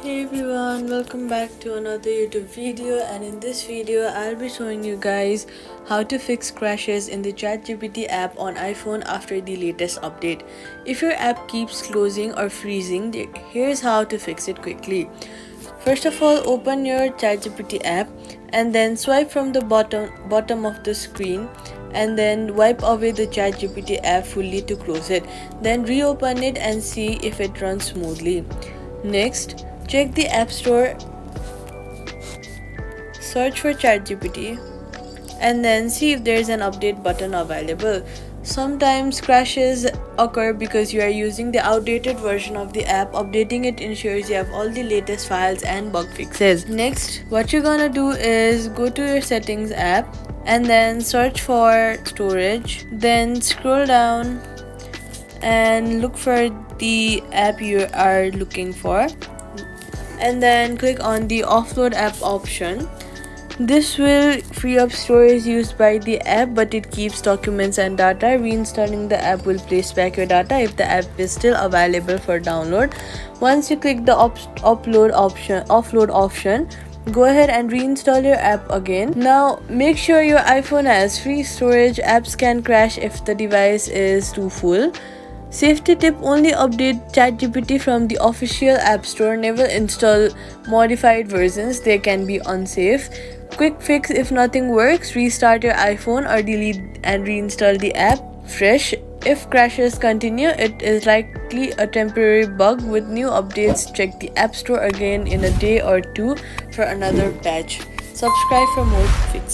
Hey everyone, welcome back to another YouTube video, and in this video I'll be showing you guys how to fix crashes in the ChatGPT app on iPhone after the latest update. If your app keeps closing or freezing, here's how to fix it quickly. First of all, open your ChatGPT app and then swipe from the bottom of the screen and then wipe away the ChatGPT app fully to close it. Then reopen it and see if it runs smoothly. Next, check the App Store, search for ChatGPT, and then see if there is an update button available. Sometimes crashes occur because you are using the outdated version of the app. Updating it ensures you have all the latest files and bug fixes. Next, what you're gonna do is go to your settings app and then search for storage. Then scroll down and look for the app you are looking for, and then click on the offload app option. This will free up storage used by the app, but it keeps documents and data. Reinstalling the app will place back your data if the app is still available for download. Once you click the offload option, go ahead and reinstall your app again. Now make sure your iPhone has free storage. Apps can crash if the device is too full. Safety tip: only update ChatGPT from the official app store. Never install modified versions, they can be unsafe. Quick fix: if nothing works, restart your iPhone or delete and reinstall the app fresh. If crashes continue, it is likely a temporary bug. With new updates, check the app store again in a day or two for another patch. Subscribe for more fixes.